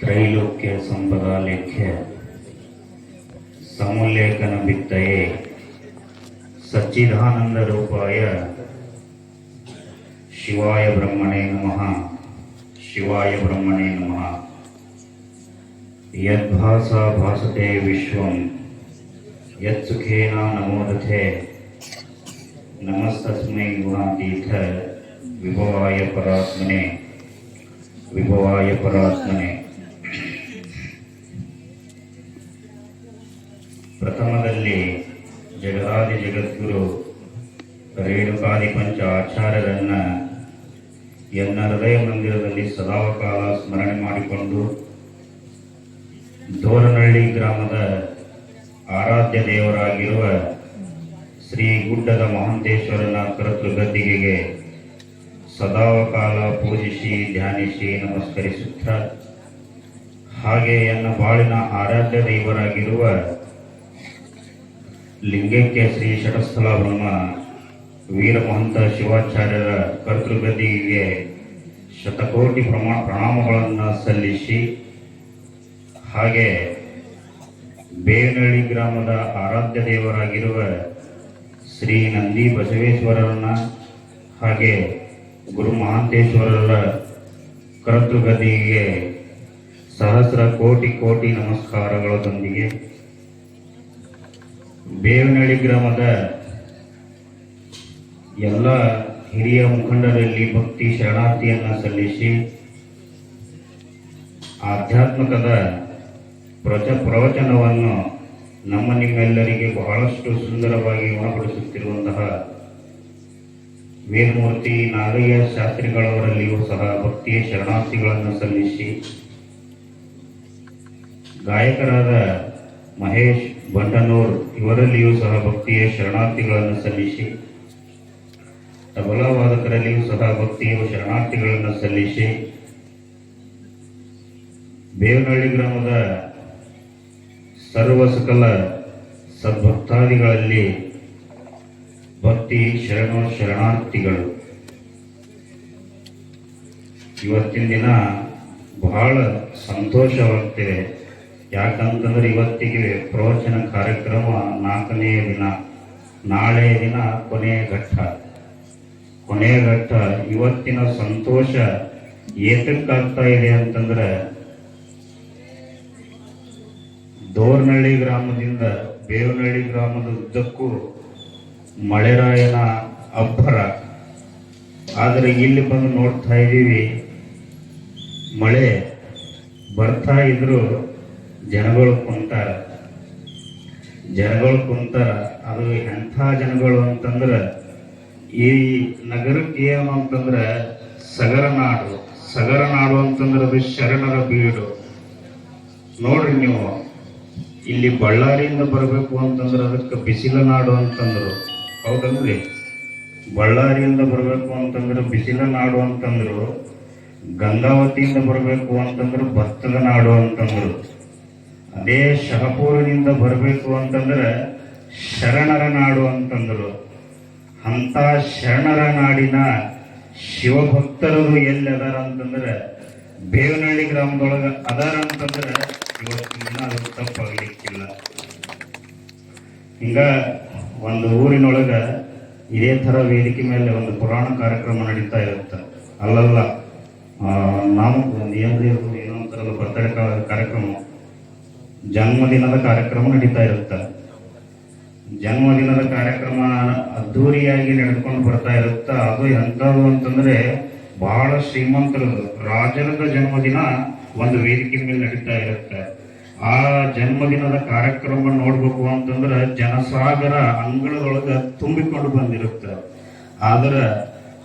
ತ್ರೈಲೋಕ್ಯ ಸಂಪದಾಲೇಖ್ಯ ಸಮುಲ್ಲೇಖನ ಬಿತ್ತಯೇ ಸಚ್ಚಿದಾನಂದ ರೂಪಾಯ ಶಿವಾಯ ಬ್ರಹ್ಮಣೇ ನಮಃ. ಶಿವಾಯ ಬ್ರಹ್ಮಣೇ ನಮಃ. ಯದ್ಭಾಸಾ ಭಾಸತೆ ವಿಶ್ವಂ ಯತ್ಸುಖೇನ ನಮೋದತೆ ನಮಸ್ತಸ್ಮೈ ಗುಣಾತೀತ ವಿಭವಾಯ ಪರಾತ್ಮನೆ. ವಿಭವಾಯ ಪರಾತ್ಮನೆ. ಪ್ರಥಮದಲ್ಲಿ ಜಗದಾದಿ ಜಗದ್ಗುರು ರೇಣುಕಾದಿ ಪಂಚ ಆಚಾರ್ಯರನ್ನ ಎನ್ನ ಹೃದಯ ಮಂದಿರದಲ್ಲಿ ಸದಾಕಾಲ ಸ್ಮರಣೆ ಮಾಡಿಕೊಂಡು ದೋರನಹಳ್ಳಿ ಗ್ರಾಮದ ಆರಾಧ್ಯ ದೇವರಾಗಿರುವ ಶ್ರೀ ಗುಡ್ಡದ ಮಹಾಂತೇಶ್ವರನ ಕರ್ತೃಗದ್ದಿಗೆಗೆ ಸದಾಕಾಲ ಪೂಜಿಸಿ ಧ್ಯಾನಿಸಿ ನಮಸ್ಕರಿಸುತ್ತ, ಹಾಗೆ ಎನ್ನ ಬಾಳಿನ ಆರಾಧ್ಯ ದೇವರಾಗಿರುವ ಲಿಂಗೈಕ್ಯ ಶ್ರೀ ಷಟಸ್ಥಲ ಬ್ರಹ್ಮ ವೀರಮಹಂತ ಶಿವಾಚಾರ್ಯರ ಕರ್ತೃಗದ್ದಿಗೆಗೆ ಶತಕೋಟಿ ಪ್ರಣಾಮಗಳನ್ನು ಸಲ್ಲಿಸಿ, ಹಾಗೆ ಬೇವನಹಳ್ಳಿ ಗ್ರಾಮದ ಆರಾಧ್ಯ ದೇವರಾಗಿರುವ ಶ್ರೀ ನಂದಿ ಬಸವೇಶ್ವರರನ್ನ ಹಾಗೆ ಗುರು ಮಹಾಂತೇಶ್ವರರ ಕರ್ತೃಗದ್ದಿಗೆ ಸಹಸ್ರ ಕೋಟಿ ಕೋಟಿ ನಮಸ್ಕಾರಗಳೊಂದಿಗೆ ಬೇವನಹಳ್ಳಿ ಗ್ರಾಮದ ಎಲ್ಲ ಹಿರಿಯ ಮುಖಂಡರಲ್ಲಿ ಭಕ್ತಿ ಶರಣಾರ್ಥಿಯನ್ನು ಸಲ್ಲಿಸಿ ಆಧ್ಯಾತ್ಮಿಕದ ಪ್ರವಚನವನ್ನು ನಿಮ್ಮೆಲ್ಲರಿಗೆ ಬಹಳಷ್ಟು ಸುಂದರವಾಗಿ ಉಣಪಡಿಸುತ್ತಿರುವಂತಹ ವೇದಮೂರ್ತಿ ನಾಗಯ್ಯ ಶಾಸ್ತ್ರಿಗಳವರಲ್ಲಿಯೂ ಸಹ ಭಕ್ತಿಯ ಶರಣಾರ್ಥಿಗಳನ್ನು ಸಲ್ಲಿಸಿ, ಗಾಯಕರಾದ ಮಹೇಶ್ ಬಂಡನೂರ್ ಇವರಲ್ಲಿಯೂ ಸಹ ಭಕ್ತಿಯ ಶರಣಾರ್ಥಿಗಳನ್ನು ಸಲ್ಲಿಸಿ, ತಬಲಾವಾದಕರಲ್ಲಿಯೂ ಸಹ ಭಕ್ತಿಯ ಶರಣಾರ್ಥಿಗಳನ್ನು ಸಲ್ಲಿಸಿ, ಬೇವನಹಳ್ಳಿ ಗ್ರಾಮದ ಸರ್ವ ಸಕಲ ಸದ್ಭಕ್ತಾದಿಗಳಲ್ಲಿ ಭಕ್ತಿ ಶರಣಾರ್ಥಿಗಳು. ಇವತ್ತಿನ ದಿನ ಬಹಳ ಸಂತೋಷವಾಗ್ತಿದೆ. ಯಾಕಂತಂದ್ರೆ ಇವತ್ತಿಗೆ ಪ್ರವಚನ ಕಾರ್ಯಕ್ರಮ 4ನೇ ದಿನ, ನಾಳೆ ದಿನ ಕೊನೆಯ ಘಟ್ಟ. ಇವತ್ತಿನ ಸಂತೋಷ ಏತಕ್ಕಾಗ್ತಾ ಇದೆ ಅಂತಂದ್ರೆ, ದೋರ್ನಹಳ್ಳಿ ಗ್ರಾಮದಿಂದ ಬೇವನಹಳ್ಳಿ ಗ್ರಾಮದ ಉದ್ದಕ್ಕೂ ಮಳೆರಾಯನ ಅಬ್ಬರ. ಆದರೆ ಇಲ್ಲಿ ಬಂದು ನೋಡ್ತಾ ಇದ್ದೀವಿ, ಮಳೆ ಬರ್ತಾ ಇದ್ರು ಜನಗಳು ಕುಂತಾರ. ಅದು ಎಂಥ ಜನಗಳು ಅಂತಂದ್ರೆ, ಈ ನಗರಕ್ಕೆ ಏನು ಅಂತಂದ್ರೆ ಸಗರನಾಡು ಅಂತಂದ್ರೆ ಅದು ಶರಣರ ಬೀಡು. ನೋಡ್ರಿ ನೀವು, ಇಲ್ಲಿ ಬಳ್ಳಾರಿಯಿಂದ ಬರಬೇಕು ಅಂತಂದ್ರೆ ಅದಕ್ಕೆ ಬಿಸಿಲ ನಾಡು ಅಂತಂದ್ರು. ಹೌದಲ್ರಿ? ಬಳ್ಳಾರಿಯಿಂದ ಬರಬೇಕು ಅಂತಂದ್ರೆ ಬಿಸಿಲ ನಾಡು ಅಂತಂದ್ರು. ಗಂಗಾವತಿಯಿಂದ ಬರಬೇಕು ಅಂತಂದ್ರೆ ಭತ್ತದ ನಾಡು ಅಂತಂದ್ರು. ಅದೇ ಶಹಪುರದಿಂದ ಬರಬೇಕು ಅಂತಂದ್ರೆ ಶರಣರ ನಾಡು ಅಂತಂದ್ರು. ಅಂತ ಶರಣರ ನಾಡಿನ ಶಿವಭಕ್ತರದು ಎಲ್ಲಿ ಅದಾರ ಅಂತಂದ್ರೆ ಬೇವನಹಳ್ಳಿ ಗ್ರಾಮದೊಳಗ ಅದಾರ ಅಂತಂದ್ರೆ ಇವತ್ತಿನ ಅದು ತಪ್ಪಾಗಲಿಕ್ಕಿಲ್ಲ. ಹಿಂಗ ಒಂದು ಊರಿನೊಳಗ ಇದೇ ತರ ವೇದಿಕೆ ಮೇಲೆ ಒಂದು ಪುರಾಣ ಕಾರ್ಯಕ್ರಮ ನಡೀತಾ ಇರುತ್ತೆ. ಅಲ್ಲಲ್ಲ, ನಾವು ಏನೋ ಅಂತಾರಲ್ಲ, ಬರ್ತಡೇ ಕಾರ್ಯಕ್ರಮ, ಜನ್ಮದಿನದ ಕಾರ್ಯಕ್ರಮ ನಡೀತಾ ಇರುತ್ತೆ. ಜನ್ಮದಿನದ ಕಾರ್ಯಕ್ರಮ ಅದ್ದೂರಿಯಾಗಿ ನಡೆದುಕೊಂಡು ಬರ್ತಾ ಇರುತ್ತೆ. ಅದು ಎಂಥದ್ದು ಅಂತಂದ್ರೆ ಬಹಳ ಶ್ರೀಮಂತರದು, ರಾಜರದ ಜನ್ಮದಿನ ಒಂದು ವೇದಿಕೆ ಮೇಲೆ ನಡೀತಾ ಇರುತ್ತೆ. ಆ ಜನ್ಮದಿನದ ಕಾರ್ಯಕ್ರಮ ನೋಡ್ಬೇಕು ಅಂತಂದ್ರೆ ಜನಸಾಗರ ಅಂಗಳದೊಳಗ ತುಂಬಿಕೊಂಡು ಬಂದಿರುತ್ತೆ. ಆದ್ರೆ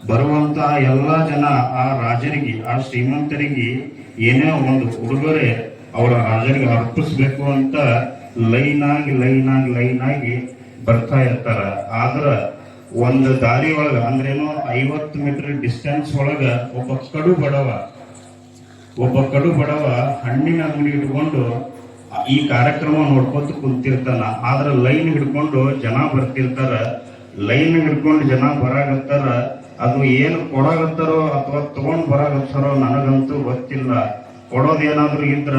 ಬರುವಂತ ಎಲ್ಲಾ ಜನ ಆ ರಾಜರಿಗೆ, ಆ ಶ್ರೀಮಂತರಿಗೆ ಏನೇ ಒಂದು ಉಡುಗೊರೆ ಅವರ ರಾಜರಿಗೆ ಅರ್ಪಿಸ್ಬೇಕು ಅಂತ ಲೈನ್ ಆಗಿ ಬರ್ತಾ ಇರ್ತಾರ. ಆದ್ರ ಒಂದು ದಾರಿ ಒಳಗ ಅಂದ್ರೇನು 50 ಮೀಟರ್ ಡಿಸ್ಟೆನ್ಸ್ ಒಳಗ ಒಬ್ಬ ಕಡು ಬಡವ ಹಣ್ಣಿನ ಅಂಗಡಿ ಇಟ್ಕೊಂಡು ಈ ಕಾರ್ಯಕ್ರಮ ನೋಡ್ಕೊತ ಕುಂತಿರ್ತಾನ. ಆದ್ರ ಲೈನ್ ಹಿಡ್ಕೊಂಡು ಜನ ಬರ್ತಿರ್ತಾರ. ಲೈನ್ ಹಿಡ್ಕೊಂಡು ಜನ ಬರಾಗತ್ತಾರ. ಅದು ಏನು ಕೊಡಾಗತ್ತಾರೋ ಅಥವಾ ತಗೊಂಡ್ ಬರಾಗತ್ತಾರೋ ನನಗಂತೂ ಗೊತ್ತಿಲ್ಲ. ಕೊಡೋದೇನಾದ್ರೂ ಇದ್ರ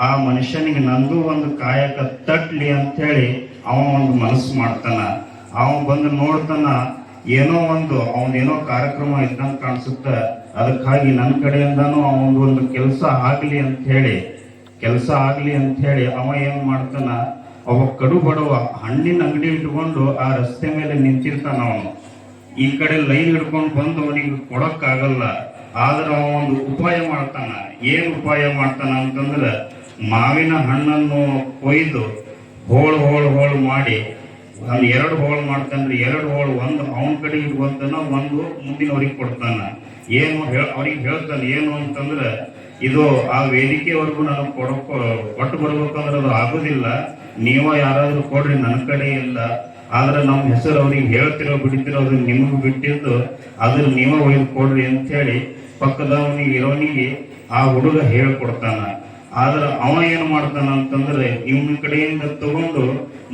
ಆ ಮನುಷ್ಯನಿಗೆ ನಂದು ಒಂದು ಕಾಯಕ ತಟ್ಲಿ ಅಂತೇಳಿ ಅವ ಒಂದು ಮನಸ್ಸು ಮಾಡ್ತಾನ. ಅವ ಬಂದು ನೋಡ್ತಾನ, ಏನೋ ಒಂದು ಅವನದೇನೋ ಕಾರ್ಯಕ್ರಮ ಇದ್ದಂಗೆ ಕಾಣಿಸುತ್ತ, ಅದಕ್ಕಾಗಿ ನನ್ನ ಕಡೆಯಿಂದಾನು ಅವನೊಂದು ಕೆಲಸ ಆಗ್ಲಿ ಅಂತ ಹೇಳಿ ಅವ ಏನ್ ಮಾಡ್ತಾನ, ಅವ ಕಡು ಬಡವ ಹಣ್ಣಿನ ಅಂಗಡಿ ಇಟ್ಕೊಂಡು ಆ ರಸ್ತೆ ಮೇಲೆ ನಿಂತಿರ್ತಾನ. ಅವನು ಈ ಕಡೆ ಲೈನ್ ಹಿಡ್ಕೊಂಡು ಬಂದು ಅವನಿಗೆ ಕೊಡಕ್ಕಾಗಲ್ಲ. ಆದ್ರೆ ಅವ ಒಂದು ಉಪಾಯ ಮಾಡ್ತಾನ. ಏನ್ ಉಪಾಯ ಮಾಡ್ತಾನ ಅಂತಂದ್ರೆ, ಮಾವಿನ ಹಣ್ಣನ್ನು ಕೊಯ್ದು ಹೋಳು ಮಾಡಿ, ನಾನು 2 ಹೋಳು ಮಾಡ್ತಾನ್ರಿ, 2 ಹೋಳು ಒಂದು ಅವನ ಕಡೆ ಇಟ್ಕೊಂತಾನ, ಒಂದು ಮುಂದಿನವ್ರಿಗೆ ಕೊಡ್ತಾನ. ಅವ್ರಿಗೆ ಹೇಳ್ತಾನೆ ಏನು ಅಂತಂದ್ರೆ, ಇದು ಆ ವೇದಿಕೆವರೆಗೂ ನಾನು ಕೊಟ್ಟು ಬರ್ಬೇಕಂದ್ರೆ ಅದು ಆಗೋದಿಲ್ಲ, ನೀವ ಯಾರಾದ್ರೂ ಕೊಡ್ರಿ, ನನ್ನ ಕಡೆ ಇಲ್ಲ. ಆದ್ರೆ ನಮ್ಮ ಹೆಸರು ಅವ್ರಿಗೆ ಹೇಳ್ತಿರೋ ಬಿಡ್ತಿರೋ ಅದು ನಿಮಗ್ ಬಿಟ್ಟಿದ್ದು, ಅದ್ರ ನೀವ ಒಯ್ದು ಕೊಡ್ರಿ ಅಂತ ಹೇಳಿ ಪಕ್ಕದವನಿಗೆ ಇರೋನಿಗೆ ಆ ಹುಡುಗ ಹೇಳ್ಕೊಡ್ತಾನ. ಆದ್ರೆ ಅವ ಏನ್ ಮಾಡ್ತಾನ ಅಂತಂದ್ರೆ, ಇವನ ಕಡೆಯಿಂದ ತಗೊಂಡು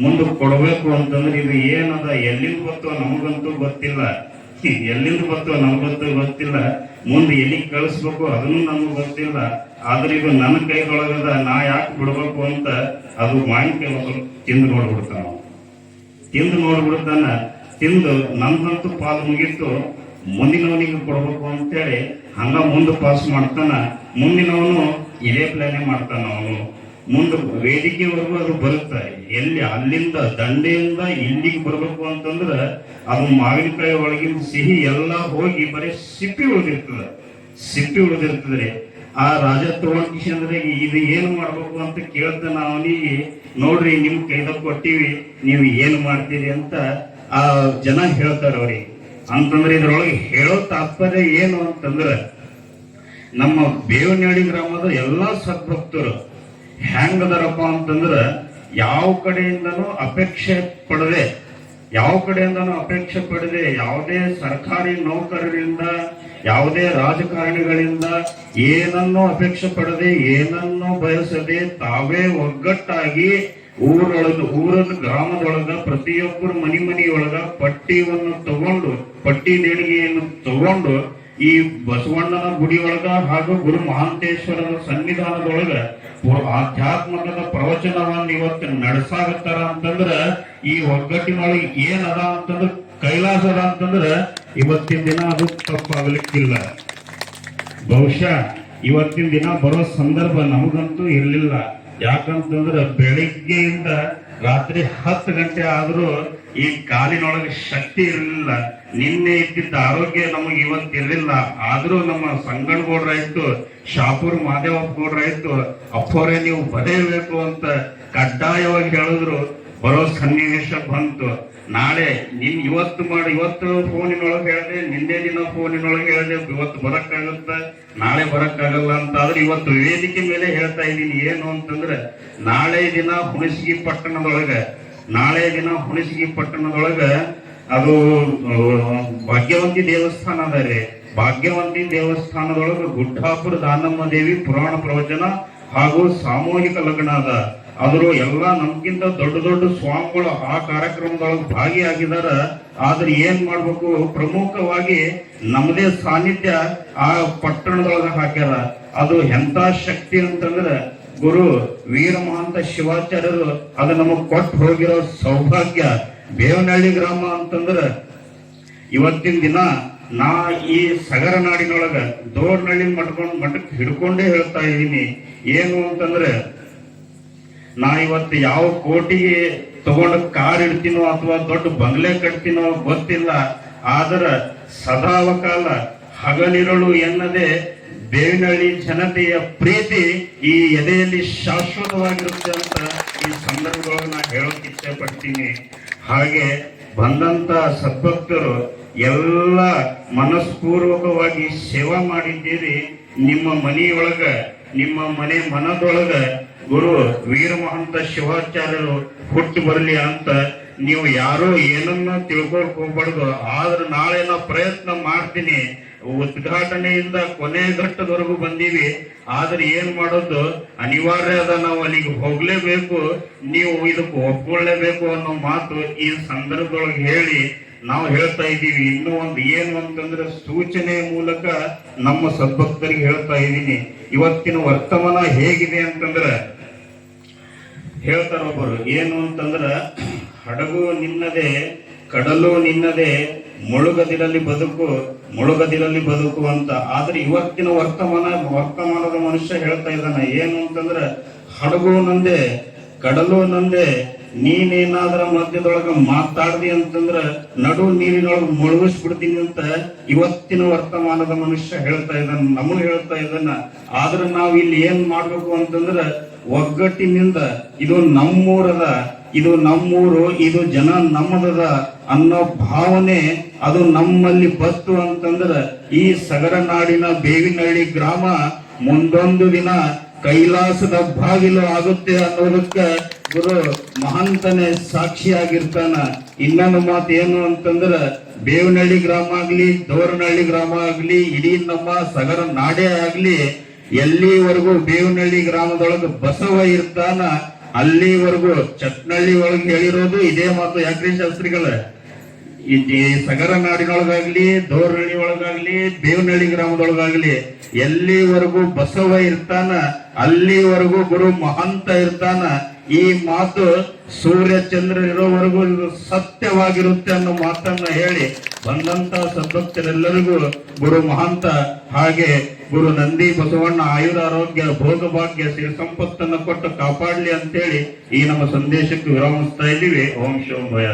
ಮುಂದಕ್ಕೆ ಕೊಡ್ಬೇಕು ಅಂತಂದ್ರೆ, ಇದು ಏನದ ಎಲ್ಲಿಂದ ಬರ್ತೋ ನಮಗಂತೂ ಗೊತ್ತಿಲ್ಲ, ಮುಂದೆ ಎಲ್ಲಿಗೆ ಕಳಿಸ್ಬೇಕು ಅದನ್ನು ನಮಗ್ ಗೊತ್ತಿಲ್ಲ. ಆದ್ರೆ ಇದು ನನ್ನ ಕೈದೊಳಗದ, ನಾ ಯಾಕೆ ಬಿಡ್ಬೇಕು ಅಂತ ಅದು ಮಾವಿನಕಾಯಿ ತಿಂದು ನೋಡ್ಬಿಡ್ತಾನ. ತಿಂದು ನಂದಂತೂ ಪಾಲು ಮುಗೀತು, ಮುಂದಿನವನಿಗೆ ಕೊಡ್ಬೇಕು ಅಂತೇಳಿ ಹಂಗ ಮುಂದೆ ಪಾಸ್ ಮಾಡ್ತಾನ. ಮುಂದಿನವನು ಇದೇ ಪ್ಲಾನೆ ಮಾಡ್ತಾನ. ಅವನು ಮುಂದೆ ವೇದಿಕೆವರೆಗೂ ಅದು ಬರುತ್ತೆ. ಅಲ್ಲಿಂದ ದಂಡೆಯಿಂದ ಇಲ್ಲಿಗೆ ಬರ್ಬೇಕು ಅಂತಂದ್ರೆ ಅದು ಮಾವಿನಕಾಯಿ ಒಳಗಿನ ಸಿಹಿ ಎಲ್ಲ ಹೋಗಿ ಬರೀ ಸಿಪ್ಪಿ ಉಳಿದಿರ್ತದ್ರಿ. ಆ ರಾಜ ತೋಳಕಿಶಂದ್ರೆ ಇದು ಏನು ಮಾಡ್ಬೇಕು ಅಂತ ಕೇಳ್ತಾನ ಅವನಿಗೆ. ನೋಡ್ರಿ, ನಿಮ್ ಕೈದಾಗ ಕೊಟ್ಟಿವಿ, ನೀವು ಏನು ಮಾಡ್ತೀರಿ ಅಂತ ಆ ಜನ ಹೇಳ್ತಾರ ಅವ್ರಿಗೆ. ಅಂತಂದ್ರೆ ಇದ್ರೊಳಗೆ ಹೇಳೋ ತಾತ್ಪರ್ಯ ಏನು ಅಂತಂದ್ರೆ, ನಮ್ಮ ಬೇವನಹಳ್ಳಿ ಗ್ರಾಮದ ಎಲ್ಲಾ ಸದ್ಭಕ್ತರು ಹೆಂಗದಾರಪ್ಪ ಅಂತಂದ್ರ, ಯಾವ ಕಡೆಯಿಂದನೂ ಅಪೇಕ್ಷೆ ಪಡದೆ ಯಾವುದೇ ಸರ್ಕಾರಿ ನೌಕರರಿಂದ, ಯಾವುದೇ ರಾಜಕಾರಣಿಗಳಿಂದ ಏನನ್ನೂ ಅಪೇಕ್ಷೆ ಪಡದೆ, ಏನನ್ನೂ ಬಯಸದೆ, ತಾವೇ ಒಗ್ಗಟ್ಟಾಗಿ ಊರದ ಗ್ರಾಮದೊಳಗ ಪ್ರತಿಯೊಬ್ಬರು ಮನಿಯೊಳಗ ಪಟ್ಟಿ ದೇಣಿಗೆಯನ್ನು ತಗೊಂಡು ಈ ಬಸವಣ್ಣನ ಗುಡಿಯೊಳಗ ಹಾಗೂ ಗುರು ಮಹಾಂತೇಶ್ವರನ ಸನ್ನಿಧಾನದೊಳಗ ಆಧ್ಯಾತ್ಮಕದ ಪ್ರವಚನವನ್ನು ಇವತ್ತು ನಡೆಸಾಗತ್ತಾರ ಅಂತಂದ್ರ, ಈ ಒಗ್ಗಟ್ಟಿನೊಳಗೆ ಏನ್ ಅದ ಅಂತಂದ್ರ ಕೈಲಾಸ ಅದ ಅಂತಂದ್ರ ಇವತ್ತಿನ ದಿನ ಅದು ತಪ್ಪಾಗಲಿಕ್ಕಿಲ್ಲ. ಬಹುಶಃ ಇವತ್ತಿನ ದಿನ ಬರೋ ಸಂದರ್ಭ ನಮಗಂತೂ ಇರ್ಲಿಲ್ಲ. ಯಾಕಂತಂದ್ರ ಬೆಳಿಗ್ಗೆಯಿಂದ ರಾತ್ರಿ 10 ಗಂಟೆ ಆದ್ರೂ ಈ ಕಾಲಿನೊಳಗೆ ಶಕ್ತಿ ಇರಲಿಲ್ಲ. ನಿನ್ನೆ ಇದ್ದಿದ್ದ ಆರೋಗ್ಯ ನಮಗೆ ಇವತ್ತಿರಲಿಲ್ಲ. ಆದ್ರೂ ನಮ್ಮ ಸಂಗನಗೌಡ್ರಾಯ್ತು, ಶಾಪೂರ್ ಮಾದೇವಪ್ಪ ಗೌಡ್ರಾಯ್ತು, ಅಪ್ಪೋರೆ ನೀವು ಬರೆಯಬೇಕು ಅಂತ ಕಡ್ಡಾಯವಾಗಿ ಹೇಳಿದ್ರು. ಬರೋ ಸನ್ನಿವೇಶ ಬಂತು. ನಾಳೆ ಇವತ್ತು ಫೋನಿನೊಳಗೆ ಹೇಳಿದೆ, ನಿನ್ನೆ ದಿನ ಫೋನಿನೊಳಗೆ ಹೇಳಿದೆ, ಇವತ್ತು ಬರಕ್ಕಾಗುತ್ತ, ನಾಳೆ ಬರಕ್ಕಾಗಲ್ಲ ಅಂತ. ಆದ್ರೆ ಇವತ್ತು ವೇದಿಕೆ ಮೇಲೆ ಹೇಳ್ತಾ ಇದ್ದೀನಿ. ಏನು ಅಂತಂದ್ರೆ, ನಾಳೆ ದಿನ ಹುಣಸಗಿ ಪಟ್ಟಣದೊಳಗ ಅದು ಭಾಗ್ಯವಂತಿ ದೇವಸ್ಥಾನ ಅದ ರೀ. ಭಾಗ್ಯವಂತಿ ದೇವಸ್ಥಾನದೊಳಗ ಗುಡ್ಡಾಪುರ ದಾನಮ್ಮ ದೇವಿ ಪುರಾಣ ಪ್ರವಚನ ಹಾಗೂ ಸಾಮೂಹಿಕ ಲಗ್ನ ಅದ. ಆದ್ರೂ ಎಲ್ಲಾ ನಮ್ಗಿಂತ ದೊಡ್ಡ ಸ್ವಾಮಿಗಳು ಆ ಕಾರ್ಯಕ್ರಮದೊಳಗೆ ಭಾಗಿಯಾಗಿದಾರ. ಆದ್ರೆ ಏನ್ ಮಾಡ್ಬೇಕು, ಪ್ರಮುಖವಾಗಿ ನಮ್ಮದೇ ಸಾನ್ನಿಧ್ಯ ಆ ಪಟ್ಟಣದೊಳಗ ಹಾಕ್ಯಾರ. ಅದು ಎಂತ ಶಕ್ತಿ ಅಂತಂದ್ರೆ, ಗುರು ವೀರ ಮಹಾಂತ ಶಿವಾಚಾರ್ಯರು ಅದು ನಮಗ್ ಕೊಟ್ಟು ಹೋಗಿರೋ ಸೌಭಾಗ್ಯ. ಬೇವನಹಳ್ಳಿ ಗ್ರಾಮ ಅಂತಂದ್ರ ಇವತ್ತಿನ ದಿನ ನಾ ಈ ಸಗರ ನಾಡಿನೊಳಗ ದೋರ್ನಳ್ಳಿ ಮಠಕ್ಕೆ ಹಿಡ್ಕೊಂಡೇ ಹೇಳ್ತಾ ಇದ್ದೀನಿ. ಏನು ಅಂತಂದ್ರೆ, ನಾ ಇವತ್ತು ಯಾವ ಕೋಟಿಗೆ ತಗೊಂಡ ಕಾರ್ ಇಡ್ತೀನೋ ಅಥವಾ ದೊಡ್ಡ ಬಂಗ್ಲೆ ಕಟ್ತೀನೋ ಗೊತ್ತಿಲ್ಲ. ಆದ್ರ ಸದಾವಕಾಲ ಹಗಲಿರಳು ಎನ್ನದೆ ಬೇವಿನಹಳ್ಳಿ ಜನತೆಯ ಪ್ರೀತಿ ಈ ಎದೆಯಲ್ಲಿ ಶಾಶ್ವತವಾಗಿರುತ್ತೆ ಅಂತ ಈ ಸಂದರ್ಭದೊಳಗೆ ನಾ ಹೇಳೋಕೆ ಇಚ್ಛೆ ಪಡ್ತೀನಿ. ಹಾಗೆ ಬಂದಂತ ಸದ್ಭಕ್ತರು ಎಲ್ಲ ಮನಸ್ಪೂರ್ವಕವಾಗಿ ಸೇವಾ ಮಾಡಿದ್ದೀರಿ. ನಿಮ್ಮ ಮನದೊಳಗ ಗುರು ವೀರಮಹಂತ ಶಿವಾಚಾರ್ಯರು ಹುಟ್ಟು ಬರಲಿ ಅಂತ ನೀವು ಯಾರೋ ಏನನ್ನ ತಿಳ್ಕೊಳಕ್ ಹೋಗ್ಬಾರ್ದು. ಆದ್ರೆ ನಾಳೆ ನಾ ಪ್ರಯತ್ನ ಮಾಡ್ತೀನಿ. ಉದ್ಘಾಟನೆಯಿಂದ ಕೊನೆ ಘಟ್ಟದವರೆಗೂ ಬಂದೀವಿ. ಆದ್ರೆ ಏನ್ ಮಾಡೋದು ಅನಿವಾರ್ಯ ಅದ, ನಾವು ಅಲ್ಲಿಗೆ ಹೋಗ್ಲೇಬೇಕು, ನೀವು ಇದಕ್ಕೆ ಒಪ್ಕೊಳ್ಳೇಬೇಕು ಅನ್ನೋ ಮಾತು ಈ ಸಂದರ್ಭದೊಳಗೆ ಹೇಳಿ ನಾವು ಹೇಳ್ತಾ ಇದ್ದೀವಿ. ಇನ್ನೂ ಒಂದು ಏನು ಅಂತಂದ್ರೆ ಸೂಚನೆ ಮೂಲಕ ನಮ್ಮ ಸದ್ಭಕ್ತರಿಗೆ ಹೇಳ್ತಾ ಇದ್ದೀನಿ. ಇವತ್ತಿನ ವರ್ತಮಾನ ಹೇಗಿದೆ ಅಂತಂದ್ರ ಹೇಳ್ತಾರ ಒಬ್ಬರು, ಏನು ಅಂತಂದ್ರ ಹಡಗು ನಿನ್ನದೇ, ಕಡಲು ನಿನ್ನದೇ, ಮುಳುಗದಿರಲಿ ಬದುಕು ಅಂತ. ಆದ್ರೆ ಇವತ್ತಿನ ವರ್ತಮಾನದ ಮನುಷ್ಯ ಹೇಳ್ತಾ ಇದ್ದಾನ ಏನು ಅಂತಂದ್ರ ಹಡಗು ನಂದೆ, ಕಡಲು ನಂದೆ, ನೀನೇನಾದ್ರ ಮಧ್ಯದೊಳಗ ಮಾತಾಡ್ದಿ ಅಂತಂದ್ರ ನಡು ನೀರಿನೊಳಗ ಮುಳುಗಿಸ್ಬಿಡ್ತೀನಿ ಅಂತ ಇವತ್ತಿನ ವರ್ತಮಾನದ ಮನುಷ್ಯ ಹೇಳ್ತಾ ಇದ್ದಾನ, ನಮಗ್ ಹೇಳ್ತಾ ಇದ್ದಾನ. ಆದ್ರೆ ನಾವ್ ಇಲ್ಲಿ ಏನ್ ಮಾಡ್ಬೇಕು ಅಂತಂದ್ರ ಒಗ್ಗಟ್ಟಿನಿಂದ ಇದು ನಮ್ಮೂರದ, ಇದು ನಮ್ಮೂರು, ಇದು ಜನ ನಮ್ಮದದ ಅನ್ನೋ ಭಾವನೆ ಅದು ನಮ್ಮಲ್ಲಿ ಬತ್ತು ಅಂತಂದ್ರ ಈ ಸಗರನಾಡಿನ ಬೇವಿನಹಳ್ಳಿ ಗ್ರಾಮ ಮುಂದೊಂದು ದಿನ ಕೈಲಾಸದ ಬಾಗಿಲು ಆಗುತ್ತೆ ಅನ್ನೋದಕ್ಕೆ ಗುರು ಮಹಂತನೇ ಸಾಕ್ಷಿಯಾಗಿರ್ತಾನ. ಇನ್ನೊಂದು ಮಾತು ಏನು ಅಂತಂದ್ರ ಬೇವಿನಹಳ್ಳಿ ಗ್ರಾಮ ಆಗ್ಲಿ, ದೋರನಹಳ್ಳಿ ಗ್ರಾಮ ಆಗ್ಲಿ, ಇಡೀ ನಮ್ಮ ಸಗರ ನಾಡೇ ಆಗ್ಲಿ, ಎಲ್ಲಿವರೆಗೂ ಬೇವಿನಹಳ್ಳಿ ಗ್ರಾಮದೊಳಗ ಬಸವ ಇರ್ತಾನ ಅಲ್ಲಿವರೆಗೂ ಚಟ್ನಳ್ಳಿ ಒಳಗೆ ಹೇಳಿರೋದು ಇದೇ ಮಾತು. ಯಾಕ್ರಿ ಶಾಸ್ತ್ರಿಗಳ, ಈ ಸಗರ ನಾಡಿನೊಳಗಾಗ್ಲಿ, ದೋರನಹಳ್ಳಿ ಒಳಗಾಗ್ಲಿ, ಬೇವಿನಹಳ್ಳಿ ಗ್ರಾಮದೊಳಗಾಗ್ಲಿ ಎಲ್ಲಿವರೆಗೂ ಬಸವ ಇರ್ತಾನ ಅಲ್ಲಿವರೆಗೂ ಗುರು ಮಹಂತ ಇರ್ತಾನ. ಈ ಮಾತು ಸೂರ್ಯ ಚಂದ್ರ ಇರೋವರೆಗೂ ಇದು ಸತ್ಯವಾಗಿರುತ್ತೆ ಅನ್ನೋ ಮಾತನ್ನ ಹೇಳಿ ಬಂದಂತ ಸದ್ಭಕ್ತರೆಲ್ಲರಿಗೂ ಗುರು ಮಹಂತ ಹಾಗೆ ಗುರು ನಂದಿ ಬಸವಣ್ಣ ಆಯುರ ಆರೋಗ್ಯ ಭೋಗಭಾಗ್ಯ ಸಿರಿ ಸಂಪತ್ತನ್ನು ಕೊಟ್ಟು ಕಾಪಾಡ್ಲಿ ಅಂತೇಳಿ ಈ ನಮ್ಮ ಸಂದೇಶಕ್ಕೆ ವಿರಾಮಿಸ್ತಾ ಇದ್ದೀವಿ. ಓಂ ಶಿವ ಭಯ.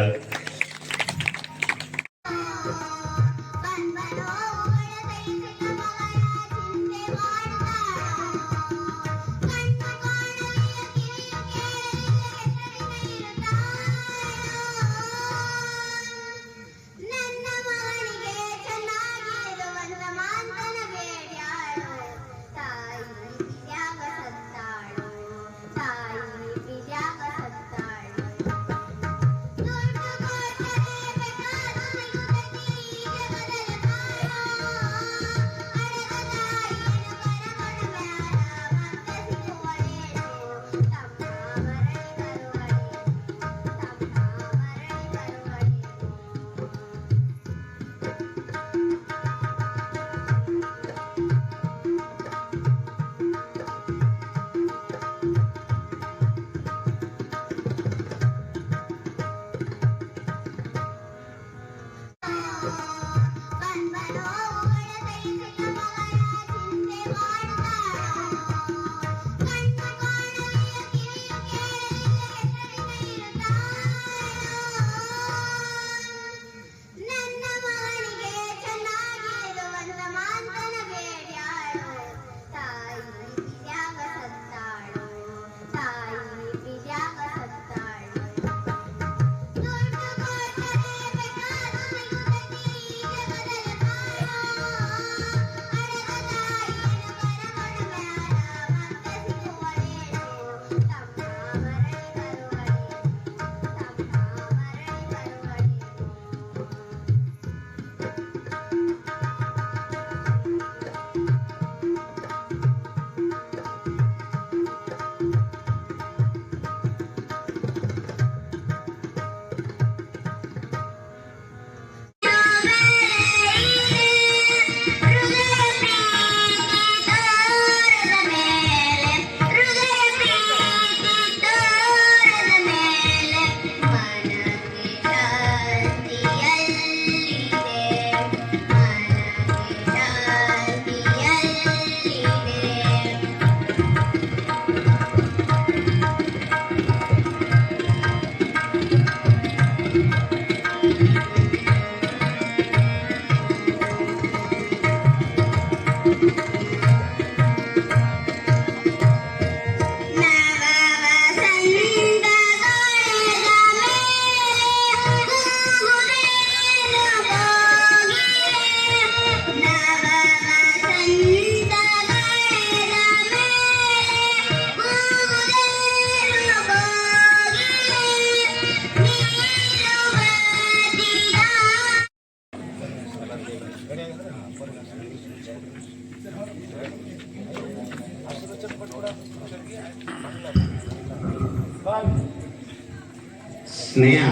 ಸ್ನೇಹ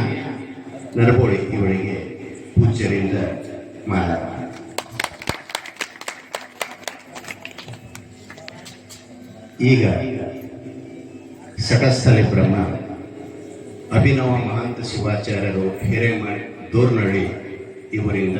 ನರಬೋಳಿ ಇವಳಿಗೆ ಹುಚ್ಚರಿಂದ ಮಾಡ. ಈಗ ಸಟಸ್ಥಲಿ ಬ್ರಹ್ಮ ಅಭಿನವ ಮಹಾಂತ ಶಿವಾಚಾರ್ಯರು ಹಿರೇಮಠ ದೋರ್ನಹಳ್ಳಿ ಇವರಿಂದ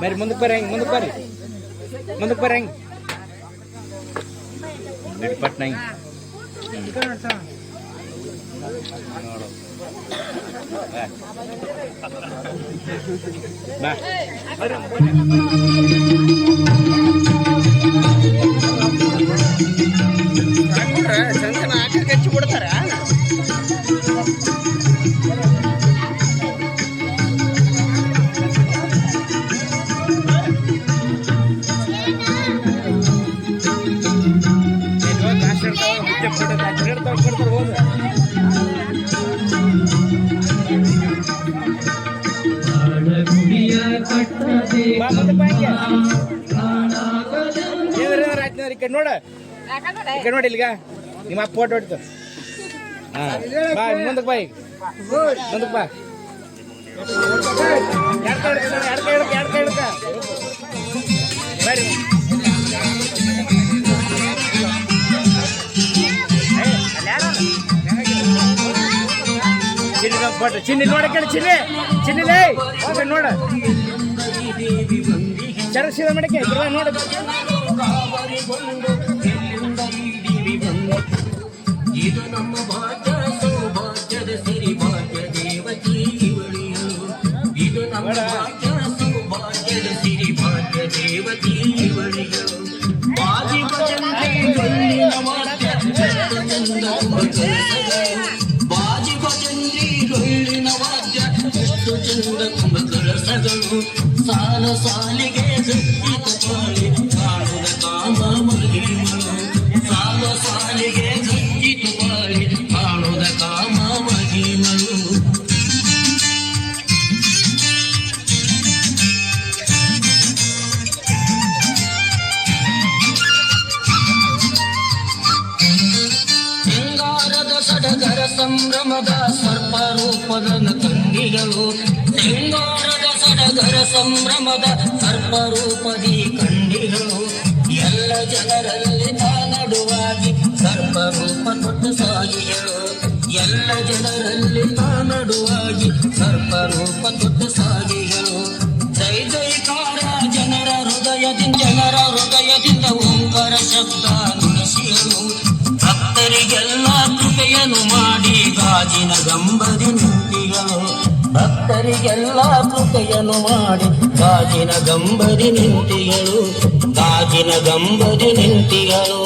ಬರ್ರಿ ಮುಂದಕ್ಕೆ ಬರ್ರಿ ಹೆಂಗ್ ಮುಂದಕ್ಕೆ ಬರ್ರಿ ಹೆಂಗ್ ಪಟ್ನ ಹೆಂಗ್ ಬಾ ಚಂದನ ಆಕಕ್ಕೆ ಹಚ್ಚಿ ಕೊಡ್ತಾರ. ನೋಡ ನೋಡಿ ಇಲ್ಲಿಗ ನಿಮ್ಮ ಅಪ್ಪ ಫೋಟೋ ಹೊಡಿತು. ಬಾ ಮುಂದಕ್ಕೆ ಬಾ, ಮುಂದಕ್ಕೆ ಬಾ. ಬರ್ರಿ ಫೋಟೋ ಚಿನ್ನಿ ನೋಡ ಕೇಳಿ ಚಿನ್ನಿಲೇ ನೋಡ ಚರಸಿದ ಮಾಡಕ್ಕೆ ನೋಡ. ಇದು ನಮ್ಮ ಭಾಗ್ಯ ಸೌಭಾಗ್ಯದ ಸಿರಿ ಭಾಗ್ಯ ದೇವತಿ ಇವಳಿಯು. ಇದು ನಮ್ಮ ಭಾಗ್ಯ ಸೌಭಾಗ್ಯದ ಸಿರಿ ಭಾಗ್ಯ ದೇವತಿ ಇವಳಿಯು. ಬಾಜಿ ಭಜಂತ್ರಿ ಡೊಳ್ಳಿನ ವಾದ್ಯ ಎಷ್ಟು ಚಂದ ಬಾಜಿ ಭಜಂತ್ರಿ ಡೊಳ್ಳಿನ ವಾದ್ಯ ಎಷ್ಟು ಚಂದ ಕುಂಭ ಕಳಸಗಳು. ಸಾಲ ಸಾಲಿಗೆ ಸತ್ಯಿತ ಪಾಳಿ ಕಾಣುವ ಕಾಮ ಮಹಿಮಳು. ಸಾಲ ಸಾಲಿಗೆ ಸತ್ಯಿತ ಪಾಳಿ ಕಾಣುವ ಕಾಮ ಮಹಿಮಳು. ಶೃಂಗಾರದ ಸಡಗರ ಸಂಭ್ರಮದ ಸರ್ಪರೂಪದ ಕಣ್ಣಿಗಳು. ಶೃಂಗಾರದ ಸಡಗರ ಸಂಭ್ರಮದ ಸರ್ಪರೂಪದಿ ಕಂಡಿಗಳು. ಎಲ್ಲ ಜನರಲ್ಲಿ ತಾನಡುವಾಗಿ ಸರ್ಪರೂಪ ತೊಟ್ಟು ಸಾಗಿಗಳು. ಎಲ್ಲ ಜನರಲ್ಲಿ ತಾನಡುವಾಗಿ ಸರ್ಪರೂಪ ತೊಟ್ಟು ಸಾಗಿಗಳು. ಜೈ ಜೈಕಾರ ಜನರ ಹೃದಯದಿಂದ ಓಂಕಾರ ಶಬ್ದ ನುಡಿಸಿಗಳು. ಭಕ್ತರಿಗೆಲ್ಲ ಕೃಪೆಯನ್ನು ಮಾಡಿ ಗಾಜಿನ ಗಂಬದಿ ನಿಂತಿಗಳು. ಭಕ್ತರಿಗೆಲ್ಲ ಕೃಪೆಯನ್ನು ಮಾಡಿ ಗಾಜಿನ ಗಂಬದಿ ನಿಂತಿಗಳು. ಗಾಜಿನ ಗಂಬದಿ ನಿಂತಿಗಳು.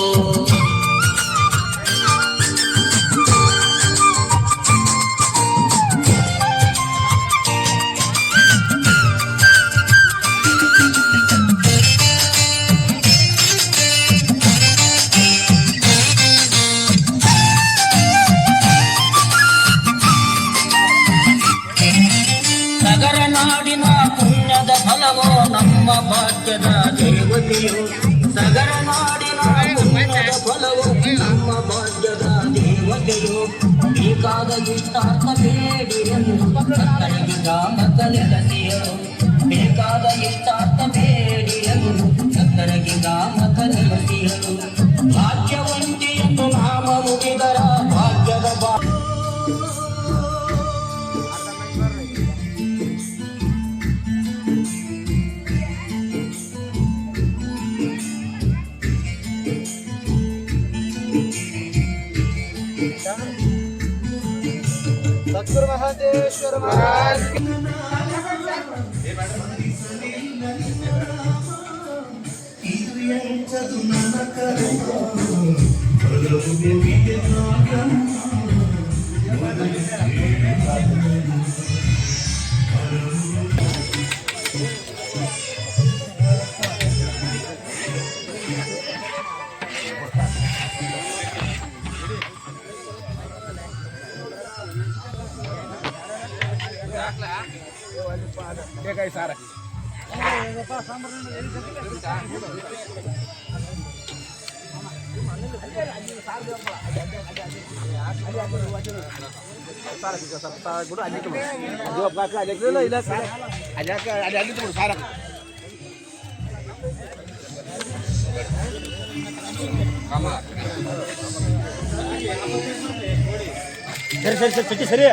ನಾಡಿನ ಪುಣ್ಯದ ಫಲವೋ ನಮ್ಮ ಭಾಗ್ಯದ ದೇವತೆಯು. ಸಗರ ನಾಡಿನ ಪುಣ್ಯದ ಫಲವೋ ನಮ್ಮ ಭಾಗ್ಯದ ದೇವತೆಯು. ಬೇಕಾದ ಇಷ್ಟಾರ್ಥ ಬೇಡಿರೆಂದು ಭಕ್ತರಿಗೆ ಗ್ರಾಮದ ನೆಲಸಿಯರು ಬೇಕಾದ ಇಷ್ಟಾರ್ಥ ಬೇಡಿರೆಂದು ಭಕ್ತರಿಗೆ ಗ್ರಾಮದ ನೆಲಸಿಯರು ಭಾಗ್ಯವಂತಿ ಎಂದು ನಾಮ ಮುಗಿದರ ಭಾಗ್ಯದ सतगुरु महादेश्वर महाराज काय सारा सरी सरी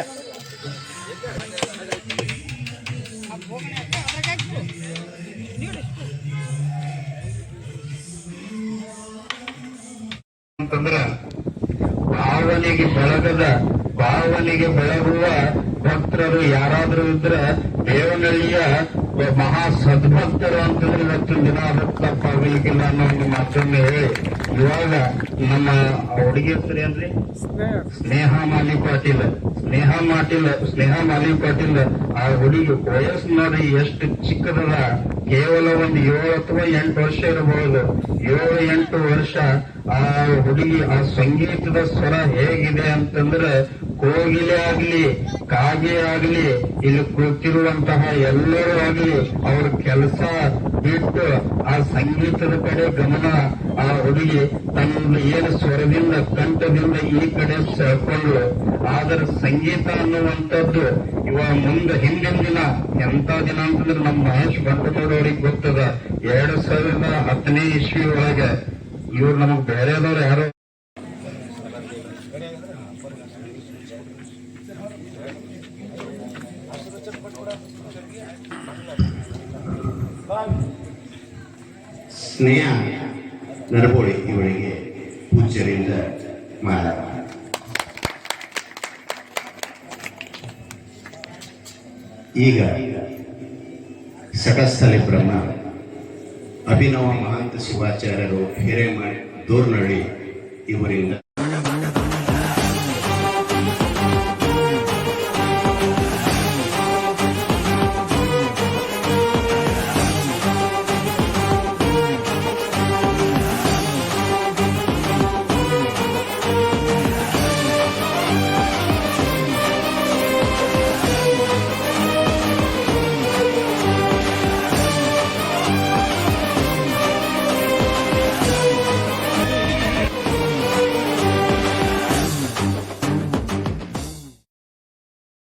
ಅಂತಂದ್ರ ಭಾವನೆಗೆ ಬೆಳಗುವ ಭಕ್ತರು ಯಾರಾದ್ರೂ ಇದ್ರ ದೇವನಹಳ್ಳಿಯ ಮಹಾ ಸದ್ಭಕ್ತರು ಅಂತಂದ್ರೆ ಇವತ್ತಿನ ದಿನ ಅದಕ್ಕೆ ತಪ್ಪಾಗಲಿಕ್ಕಿಲ್ಲ ಅನ್ನೋ ಒಂದು ಮಾತನ್ನು ಹೇಳಿ ಇವಾಗ ನಮ್ಮ ಹುಡುಗಿ ಹೆಸರು ಏನ್ರಿ ಸ್ನೇಹ ಮಾಲಿ ಪಾಟೀಲ್ ಆ ಹುಡುಗಿ ವಯಸ್ಸು ನೋಡಿ ಎಷ್ಟು ಚಿಕ್ಕದಲ್ಲ, ಕೇವಲ ಒಂದು 7 ಅಥವಾ 8 ವರ್ಷ ಇರಬಹುದು. 7-8 ವರ್ಷ ಆ ಹುಡುಗಿ ಆ ಸಂಗೀತದ ಸ್ವರ ಹೇಗಿದೆ ಅಂತಂದ್ರೆ ಕೋಗಿಲೆ ಆಗ್ಲಿ ಕಾಗೆ ಆಗ್ಲಿ ಇಲ್ಲಿ ಕೂತಿರುವಂತಹ ಎಲ್ಲರೂ ಆಗ್ಲಿ ಅವ್ರ ಕೆಲಸ ಬಿಟ್ಟು ಆ ಸಂಗೀತದ ಕಡೆ ಗಮನ ಆ ಹುಡುಗಿ ತನ್ನ ಏನು ಸ್ವರದಿಂದ ಕಂಠದಿಂದ ಈ ಕಡೆ ಸೆಳ್ಕೊಂಡ್ರು. ಆದ್ರೆ ಸಂಗೀತ ಅನ್ನುವಂಥದ್ದು ಮುಂದೆ ಹಿಂದಿನ ದಿನ ಎಂತ ದಿನ ಅಂತಂದ್ರೆ ನಮ್ಮ ಮಹೇಶ್ ಬಂಡನೂರವ್ರಿಗೆ ಗೊತ್ತದ. 2010ನೇ ಇಸ್ವಿ ಒಳಗೆ ಇವ್ರು ನಮಗ್ ಬೇರೆದವ್ರು ಯಾರೋ ಸ್ನೇಹ ನರಬೋಳಿ ಇವಳಿಗೆ ಪೂಜ್ಯರಿಂದ ಮಾಲ. ಈಗ ಸಟಸ್ಥಲಿ ಬ್ರಹ್ಮ ಅಭಿನವ ಮಹಾಂತ ಶಿವಾಚಾರ್ಯರು ಹಿರೇಮಠ ದೋರ್ನಹಳ್ಳಿ ಇವರಿಂದ